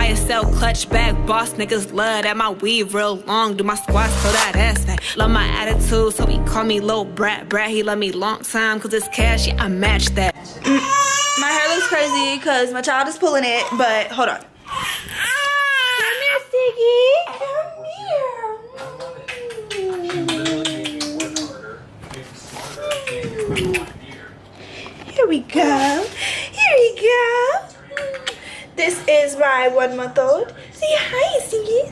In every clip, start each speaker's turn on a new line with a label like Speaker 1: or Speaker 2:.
Speaker 1: YSL clutch bag, boss niggas love that. My weave real long, do my squats so that ass fat. Love my attitude, so he call me little brat. He love me long time, cause it's cash, yeah, I match that.
Speaker 2: My hair looks crazy because my child is pulling it, but hold on. Come here, Siggy. Come here. Here we go. Here we go. This is my 1-month-old. Say hi, Siggy.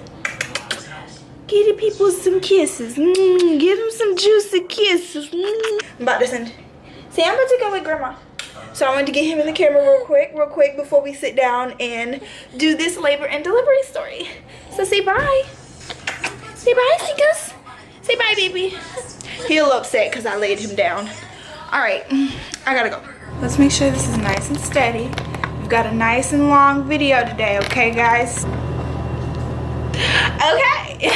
Speaker 2: Give the people some kisses. Give them some juicy kisses. I'm about to send. Say I'm about to go with Grandma. So I wanted to get him in the camera real quick before we sit down and do this labor and delivery story. So say bye. Say bye, Siggus. Say bye, baby. He's a little upset because I laid him down. All right, I gotta go. Let's make sure this is nice and steady. We've got a nice and long video today, okay, guys? Okay.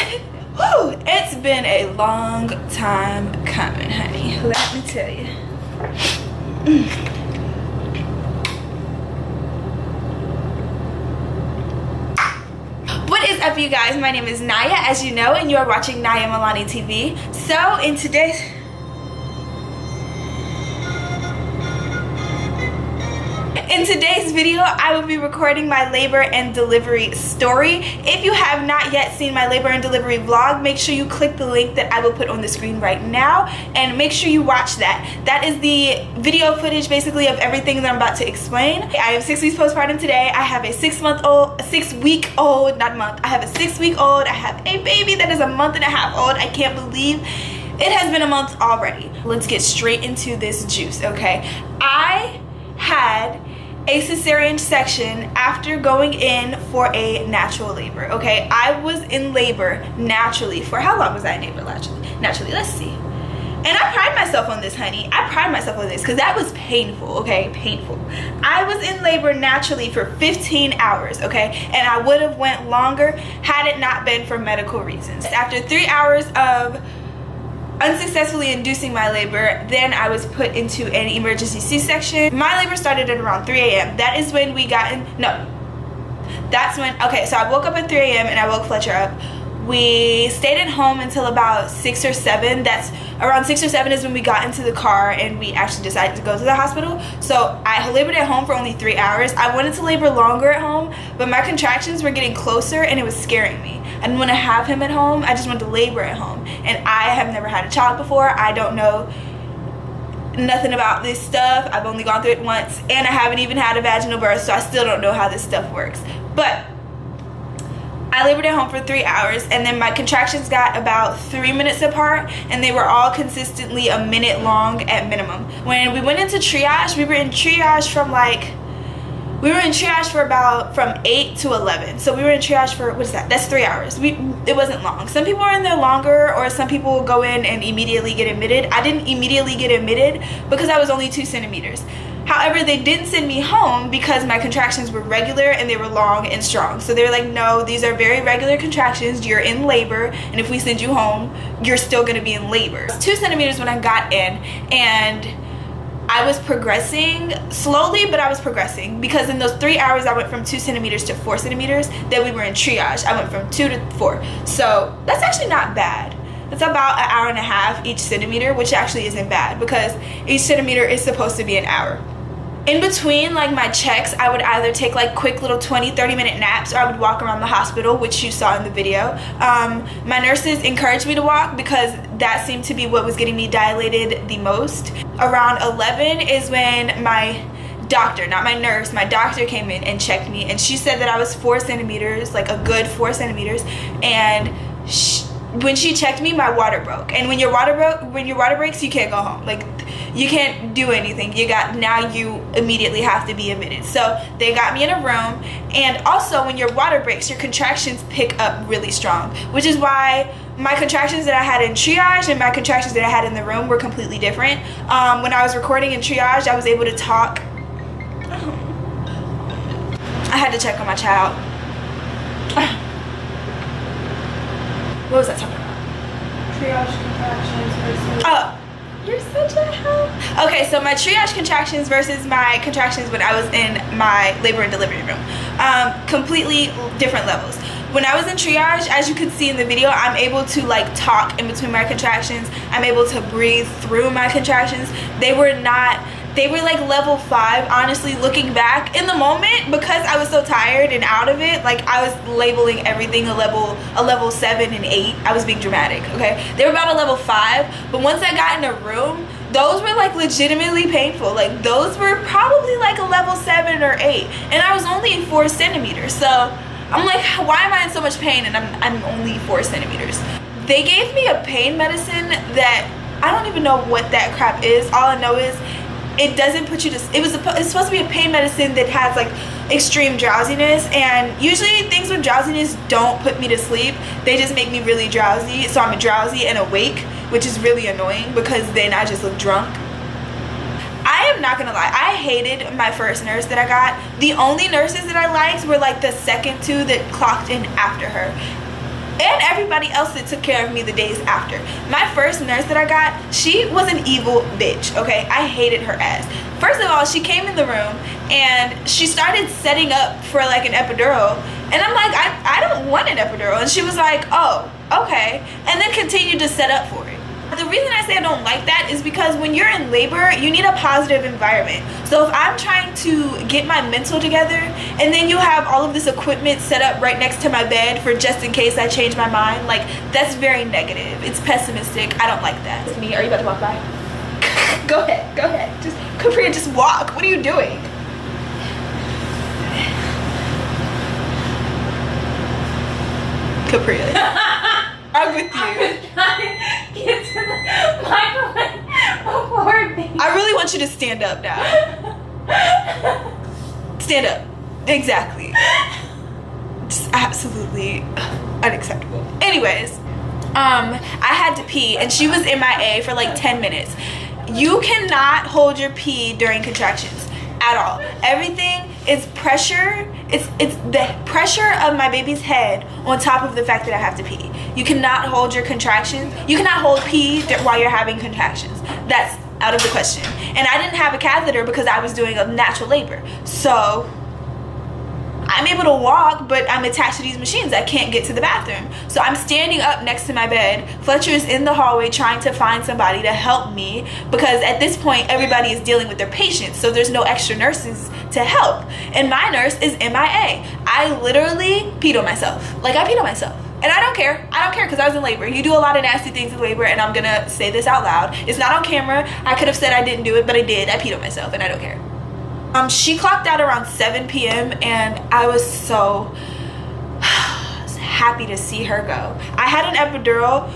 Speaker 2: Whew, it's been a long time coming, honey. Let me tell you. What is up, you guys? My name is Naya, as you know, and you are watching Naya Milani TV. So in today's video, I will be recording my labor and delivery story. If you have not yet seen my labor and delivery vlog, make sure you click the link that I will put on the screen right now and make sure you watch that. That is the video footage basically of everything that I'm about to explain. I have 6 weeks postpartum today. I have a 6-week-old, not month. I have a 6-week-old. I have a baby that is a 1.5 months old. I can't believe it has been a month already. Let's get straight into this juice, okay? I had a cesarean section after going in for a natural labor, okay? I was in labor naturally. For how long was I in labor naturally? Let's see. And I pride myself on this, honey. I pride myself on this because that was painful, okay? Painful. I was in labor naturally for 15 hours, okay? And I would have went longer had it not been for medical reasons. After 3 hours of unsuccessfully inducing my labor, then I was put into an emergency C-section. My labor started at around 3 a.m. That is when we got in, that's when, okay, so I woke up at 3 a.m. and I woke Fletcher up. We stayed at home until about 6 or 7. That's around 6 or 7 is when we got into the car and we actually decided to go to the hospital. So I labored at home for only 3 hours. I wanted to labor longer at home, but my contractions were getting closer and it was scaring me. I didn't want to have him at home. I just wanted to labor at home. And I have never had a child before. I don't know nothing about this stuff. I've only gone through it once and I haven't even had a vaginal birth, so I still don't know how this stuff works. But I labored at home for 3 hours and then my contractions got about 3 minutes apart and they were all consistently a minute long at minimum. When we went into triage, we were in triage for about from 8 to 11. So we were in triage for, what is that? That's 3 hours. It wasn't long. Some people are in there longer or some people will go in and immediately get admitted. I didn't immediately get admitted because I was only 2 centimeters. However, they didn't send me home because my contractions were regular and they were long and strong. So they were like, no, these are very regular contractions. You're in labor. And if we send you home, you're still going to be in labor. 2 centimeters when I got in, and I was progressing slowly, but I was progressing because in those 3 hours, I went from 2 centimeters to 4 centimeters. Then we were in triage. I went from 2 to 4. So that's actually not bad. It's about an hour and a half each centimeter, which actually isn't bad because each centimeter is supposed to be an hour. In between like my checks, I would either take like quick little 20-30 minute naps or I would walk around the hospital, which you saw in the video. My nurses encouraged me to walk because that seemed to be what was getting me dilated the most. Around 11 is when my doctor, not my nurse, my doctor came in and checked me and she said that I was 4 centimeters, like a good 4 centimeters, and when she checked me, my water broke. And when your water breaks, you can't go home. Like, you can't do anything. Now you immediately have to be admitted. So they got me in a room, and also when your water breaks, your contractions pick up really strong, which is why my contractions that I had in triage and my contractions that I had in the room were completely different. When I was recording in triage, I was able to talk. I had to check on my child. What was I talking about? Triage contractions versus... Oh, You're such a help. Okay, so my triage contractions versus my contractions when I was in my labor and delivery room. Completely different levels. When I was in triage, as you can see in the video, I'm able to like talk in between my contractions. I'm able to breathe through my contractions. They were like level 5, honestly, looking back. In the moment, because I was so tired and out of it, like I was labeling everything a level 7 and 8. I was being dramatic, okay? They were about a level 5, but once I got in a room, those were like legitimately painful. Like those were probably like a level 7 or 8, and I was only 4 centimeters. So I'm like, why am I in so much pain and I'm only 4 centimeters? They gave me a pain medicine that I don't even know what that crap is. All I know is it doesn't put you to, it's supposed to be a pain medicine that has like extreme drowsiness, and usually things with drowsiness don't put me to sleep. They just make me really drowsy, so I'm drowsy and awake, which is really annoying because then I just look drunk. I am not gonna lie, I hated my first nurse that I got. The only nurses that I liked were like the second 2 that clocked in after her, and everybody else that took care of me the days after. My first nurse that I got, she was an evil bitch, okay? I hated her ass. First of all, she came in the room and she started setting up for like an epidural, and I'm like, I don't want an epidural. And she was like, oh, okay, and then continued to set up for it. The reason I say I don't like that is because when you're in labor, you need a positive environment. So if I'm trying to get my mental together and then you have all of this equipment set up right next to my bed for just in case I change my mind, like that's very negative. It's pessimistic. I don't like that. It's me. Are you about to walk by? Go ahead. Go ahead. Just come here. Just walk. What are you doing? Capri. I'm with you.
Speaker 3: I was trying to get to the microphone before me.
Speaker 2: I really want you to stand up now. Stand up. Exactly. Just absolutely unacceptable. Anyways, I had to pee and she was MIA for like 10 minutes. You cannot hold your pee during contractions at all. Everything is pressure. It's the pressure of my baby's head on top of the fact that I have to pee. You cannot hold your contractions. You cannot hold pee while you're having contractions. That's out of the question. And I didn't have a catheter because I was doing a natural labor. So I'm able to walk, but I'm attached to these machines. I can't get to the bathroom. So I'm standing up next to my bed. Fletcher's in the hallway trying to find somebody to help me because at this point, everybody is dealing with their patients. So there's no extra nurses to help. And my nurse is MIA. I literally peed on myself. Like I peed on myself. And I don't care. I don't care because I was in labor. You do a lot of nasty things in labor, and I'm going to say this out loud. It's not on camera. I could have said I didn't do it, but I did. I peed on myself, and I don't care. She clocked out around 7 p.m. and I was so happy to see her go. I had an epidural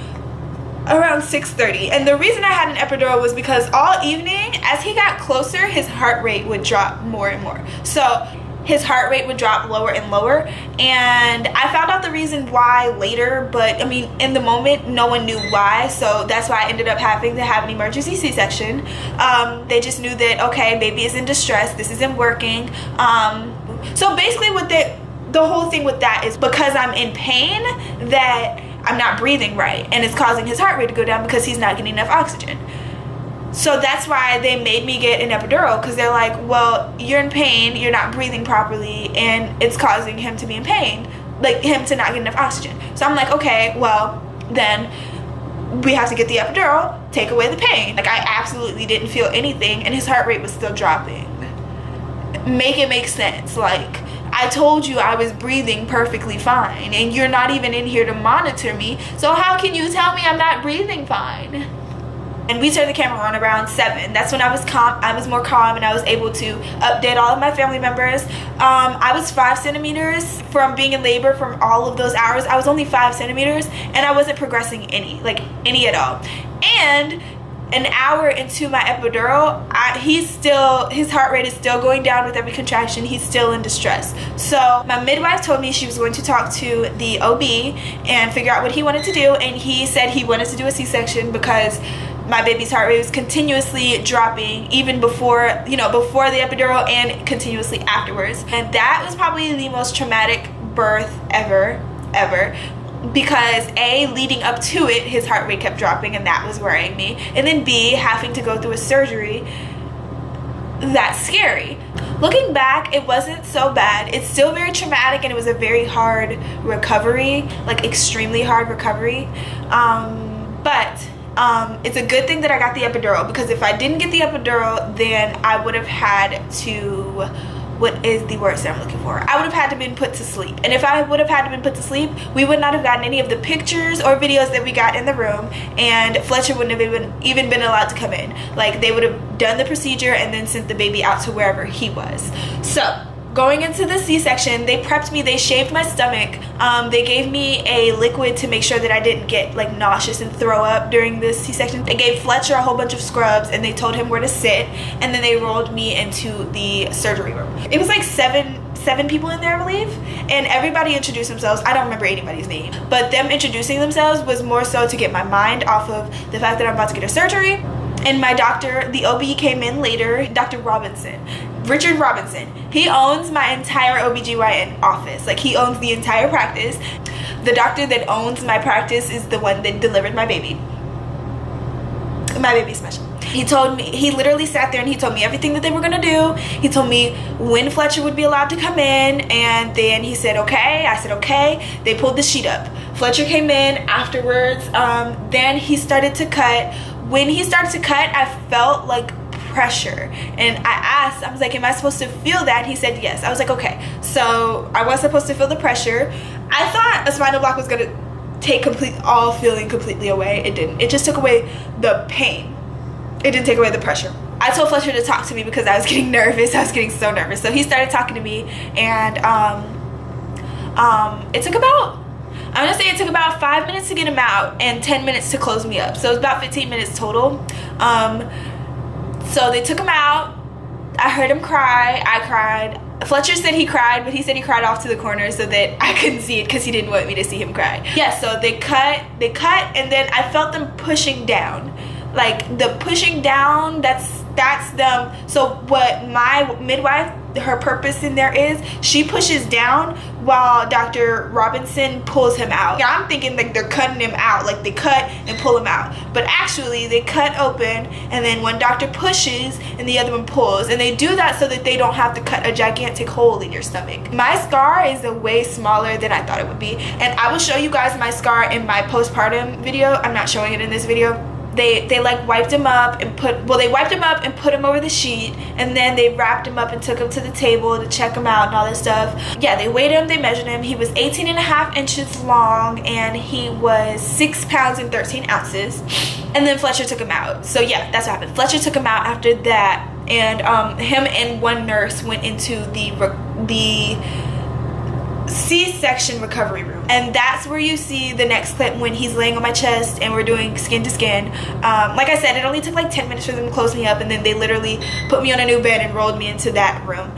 Speaker 2: around 6:30, and the reason I had an epidural was because all evening, as he got closer, his heart rate would drop more and more. So his heart rate would drop lower and lower, and I found out the reason why later, but I mean in the moment no one knew why, so that's why I ended up having to have an emergency C-section. They just knew that, okay, baby is in distress, this isn't working. So basically what the whole thing with that is because I'm in pain that I'm not breathing right, and it's causing his heart rate to go down because he's not getting enough oxygen. So that's why they made me get an epidural, because they're like, well, you're in pain, you're not breathing properly, and it's causing him to be in pain, like him to not get enough oxygen. So I'm like, okay, well, then we have to get the epidural, take away the pain. Like I absolutely didn't feel anything, and his heart rate was still dropping. Make it make sense. Like I told you I was breathing perfectly fine, and you're not even in here to monitor me. So how can you tell me I'm not breathing fine? And we turned the camera on around 7. That's when I was calm. I was more calm, and I was able to update all of my family members. I was 5 centimeters from being in labor from all of those hours. I was only 5 centimeters, and I wasn't progressing any at all. And an hour into my epidural, his heart rate is still going down with every contraction. He's still in distress. So my midwife told me she was going to talk to the OB and figure out what he wanted to do, and he said he wanted to do a C-section because my baby's heart rate was continuously dropping, even before the epidural and continuously afterwards. And that was probably the most traumatic birth ever. because A, leading up to it, his heart rate kept dropping, and that was worrying me. And then B, having to go through a surgery, that's scary. Looking back, it wasn't so bad. It's still very traumatic, and it was a very hard recovery, like extremely hard recovery. But it's a good thing that I got the epidural, because if I didn't get the epidural, then I would have had to, what is the word that I'm looking for? I would have had to been put to sleep. And if I would have had to been put to sleep, we would not have gotten any of the pictures or videos that we got in the room, and Fletcher wouldn't have even been allowed to come in. Like, they would have done the procedure and then sent the baby out to wherever he was. So going into the C-section, they prepped me, they shaved my stomach, they gave me a liquid to make sure that I didn't get like nauseous and throw up during this C-section. They gave Fletcher a whole bunch of scrubs, and they told him where to sit, and then they rolled me into the surgery room. It was like seven people in there, I believe, and everybody introduced themselves. I don't remember anybody's name, but them introducing themselves was more so to get my mind off of the fact that I'm about to get a surgery. And my doctor, the OB, came in later, Dr. Robinson, Richard Robinson. He owns my entire OBGYN office. Like, he owns the entire practice. The doctor that owns my practice is the one that delivered my baby. My baby's special. He told me, he literally sat there and he told me everything that they were gonna do. He told me when Fletcher would be allowed to come in, and then he said, okay. I said, okay. They pulled the sheet up. Fletcher came in afterwards. Then he started to cut. When he started to cut, I felt like pressure, and I asked, I was like, am I supposed to feel that? He said yes. I was like, okay. So I was supposed to feel the pressure. I thought a spinal block was gonna take all feeling completely away. It didn't. It just took away the pain. It didn't take away the pressure. I told Fletcher to talk to me because I was getting nervous. I was getting so nervous. So he started talking to me, and it took about, I'm gonna say it took about 5 minutes to get him out and 10 minutes to close me up. So it was about 15 minutes total. So they took him out. I heard him cry. I cried. Fletcher said he cried, but he said he cried off to the corner so that I couldn't see it because he didn't want me to see him cry. Yeah, so they cut, and then I felt them pushing down. Like, the pushing down, that's them. So what my midwife, her purpose in there is, she pushes down while Dr. Robinson pulls him out. Yeah, I'm thinking like they're cutting him out, like they cut and pull him out, but actually they cut open, and then one doctor pushes and the other one pulls, and they do that so that they don't have to cut a gigantic hole in your stomach. My scar is way smaller than I thought it would be, and I will show you guys my scar in my postpartum video. I'm not showing it in this video. They like wiped him up and they wiped him up and put him over the sheet, and then they wrapped him up and took him to the table to check him out and all this stuff. Yeah, they weighed him, they measured him. He was 18.5 inches long, and he was 6 pounds and 13 ounces. And then Fletcher took him out. So yeah, that's what happened. Fletcher took him out after that, and him and one nurse went into the C-section recovery room, and that's where you see the next clip when he's laying on my chest and we're doing skin to skin. Like I said, it only took like 10 minutes for them to close me up, and then they literally put me on a new bed and rolled me into that room.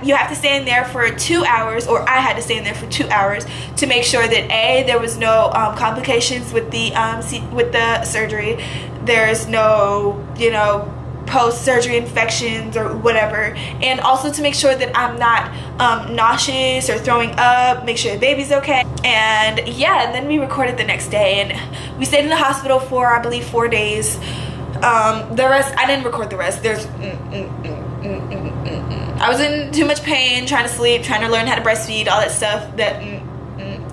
Speaker 2: You have to stay in there for 2 hours, or I had to stay in there for 2 hours to make sure that A, there was no complications with the surgery. There's no, post-surgery infections or whatever, and also to make sure that I'm not nauseous or throwing up, make sure the baby's okay. And yeah, and then we recorded the next day, and we stayed in the hospital for, I believe, 4 days. The rest, I didn't record the rest. I was in too much pain, trying to sleep, trying to learn how to breastfeed, all that stuff that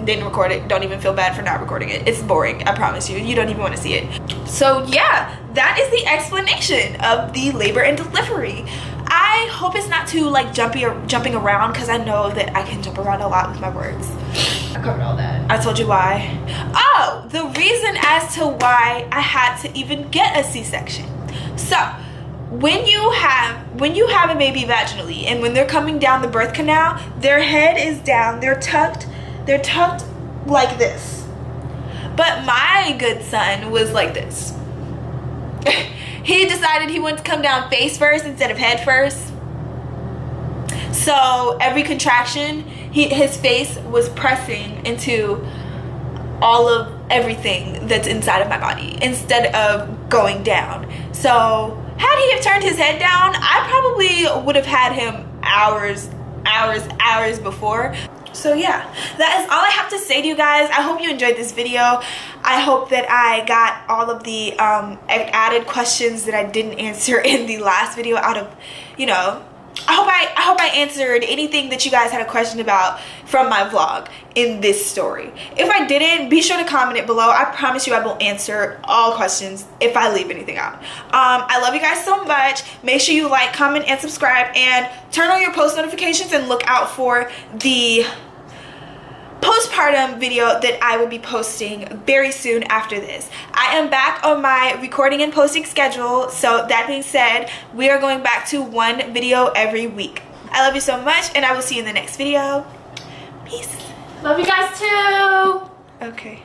Speaker 2: didn't record it. Don't even feel bad for not recording it. It's boring, I promise you. You don't even want to see it. So yeah, that is the explanation of the labor and delivery. I hope it's not too like jumping around, because I know that I can jump around a lot with my words.
Speaker 3: I covered all that.
Speaker 2: I told you why. Oh, the reason as to why I had to even get a C-section. So when you have a baby vaginally, and when they're coming down the birth canal, their head is down, they're tucked like this. But my good son was like this. He decided he wanted to come down face first instead of head first. So every contraction, his face was pressing into all of everything that's inside of my body instead of going down. So had he have turned his head down, I probably would have had him hours before. So yeah, that is all I have to say to you guys. I hope you enjoyed this video. I hope that I got all of the added questions that I didn't answer in the last video out of, you know, I hope I answered anything that you guys had a question about from my vlog in this story. If I didn't, be sure to comment it below. I promise you I will answer all questions if I leave anything out. I love you guys so much. Make sure you like, comment, and subscribe, and turn on your post notifications and look out for the postpartum video that I will be posting very soon after this. I am back on my recording and posting schedule, so that being said, we are going back to one video every week. I love you so much, and I will see you in the next video. Peace.
Speaker 3: Love you guys too.
Speaker 2: Okay.